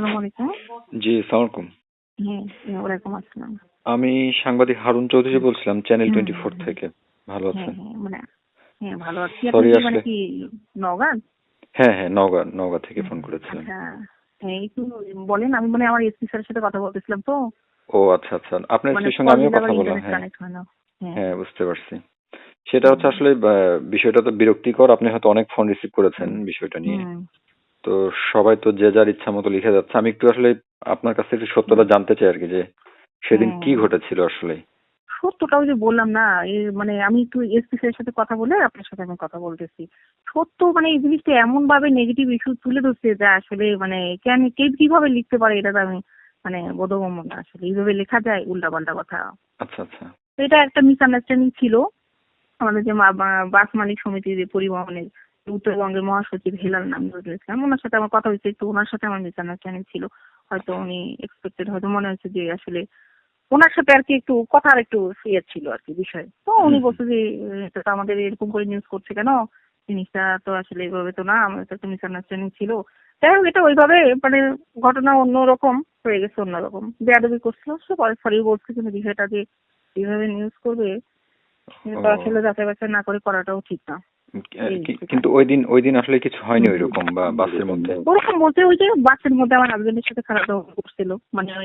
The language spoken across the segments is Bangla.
আসসালামু আলাইকুম। জি, আসসালামু আলাইকুম। ওয়ালাইকুম আসসালাম। আমি সাংবাদিক হারুন চৌধুরী হুম, বলছিলাম চ্যানেল হুম, 24 হুম। থেকে। ভালো আছেন? মানে ভালো আছি। আপনি সরি কি আসলে কি নওগাঁ? হ্যাঁ, নওগাঁ থেকে ফোন করেছিলাম। আচ্ছা। একটু বলেন, আমি আমার এসপি স্যারের সাথে কথা বলতেছিলাম তো। ও আচ্ছা। আপনার মানে স্ত্রীর সঙ্গে কল আমিও দিলে আবার কথা বললাম। ইন্টারনেট হ্যাঁ, কানেক্ট হয় না। হ্যাঁ। হ্যাঁ বুঝতে পারছি। সেটা হুম, হচ্ছে আসলে বিষয়টা তো বিরক্তিকর। আপনি হয়তো অনেক ফোন রিসিভ করেছেন হুম, বিষয়টা নিয়ে। হুম, তো সবাই তো যে যার ইচ্ছা মতো লিখে যাচ্ছে। আমি একটু আসলে আপনার কাছে একটু সত্যটা জানতে চাই আরকি যে সেদিন কি হুম। ঘটেছিল আসলে? সত্যটা ওই যে বললাম না, আমি একটু এসপি স্যারের সাথে কথা বলে আপনার সাথে আমি কথা বলতেছি। সত্য এই জিনিসটা এমন ভাবে নেগেটিভ ইস্যু তুলে ধরছে যে আসলে কে কিভাবে লিখতে পারে এটা তো আমি বোধগম্য না। আসলে এইভাবে লেখা যায় উল্টাপাল্টা কথা। আচ্ছা। তো এটা একটা মিসআন্ডারস্ট্যান্ডিং ছিল। আমাদের যে বাস মালিক সমিতির যে পরিবহনের উত্তরবঙ্গের মহাসচিব হেলাল নামজুরুল ইসলাম, ওনার সাথে আমার কথা হয়েছে, একটু ওনার সাথে আমার মিসআন্ডারস্ট্যান্ডিং ছিল। হয়তো উনি এক্সপেক্টেড, হয়তো মনে হচ্ছে যে আসলে ওনার সাথে আর কি একটু কথার একটু ইয়ে ছিল আর কি বিষয়। তো উনি হুম। বলছে যে এটা তো আমাদের এরকম করে নিউজ করছে কেন? জিনিসটা তো আসলে এভাবে তো না, আমাদের তো একটা মিসআন্ডারস্ট্যান্ডিং ছিল। যাই হোক, এটা ওইভাবে ঘটনা অন্যরকম হয়ে গেছে, অন্যরকম বেয়াদবি করছিল। সে পরে সরি বলছে, কিন্তু বিষয়টা যে এইভাবে নিউজ করবে ও এটা আসলে যাচাই বাছাই না করে করাটাও ঠিক না। এই হচ্ছে কিন্তু কাহিনী। ওইদিন আসলে কিছু হয়নি ওইরকম বা বাসের মধ্যে। ওরকম বলতে ওই যে বাসের মধ্যে আমার হাজবেন্ডের সাথে খারাপ ব্যবহার করছিল।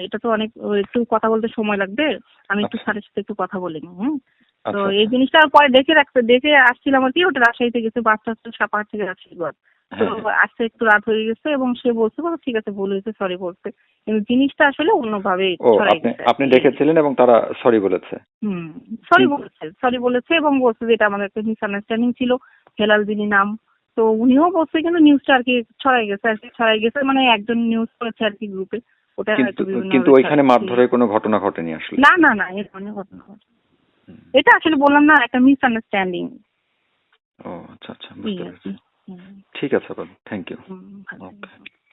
এটা তো অনেক একটু কথা বলতে সময় লাগবে। আমি একটু আচ্ছা স্যারের সাথে একটু কথা বলে নিই। তো আচ্ছা এই আচ্ছা। জিনিসটা পরে দেখে আসছিলাম আর কি। ওটা রাজশাহীতে গেছে, বাসটা হচ্ছে সাপাহার থেকে রাজশাহী বাস। তো হ্যাঁ। আসতে একটু রাত হয়ে গেছে এবং সে বলছে ঠিক আছে, ভুল হয়েছে, সরি বলছে। কিন্তু জিনিসটা আসলে অন্যভাবে ও ছড়াই আপনি গেছে আর আপনি কি। ডেকেছিলেন এবং তারা সরি বলেছে। হুম, কিন্তু সরি বলেছে এবং বলছে যে এটা আমাদের একটা মিসআন্ডারস্ট্যান্ডিং ছিল। হেলাল যিনি নাম, তো উনিও বলছে, কিন্তু নিউজটা আর কি ছড়াই গেছে একজন নিউজ করেছে আর কি গ্রুপে। ওটা হয়তো কিন্তু বিভিন্ন কিন্তু ভাবে ওইখানে ছড়াচ্ছে। মারধরের কোনো ঘটনা ঘটেনি আসলে। না, এ ধরনের ঘটনা ঘটে। এটা আসলে বললাম না, একটা মিসআন্ডারস্ট্যান্ডিং ও আচ্ছা এই বুঝতে আর কি। পেরেছি। হুম, ঠিক আছে আপা, থ্যাংক ইউ। ভালো ওকে। থাকবেন।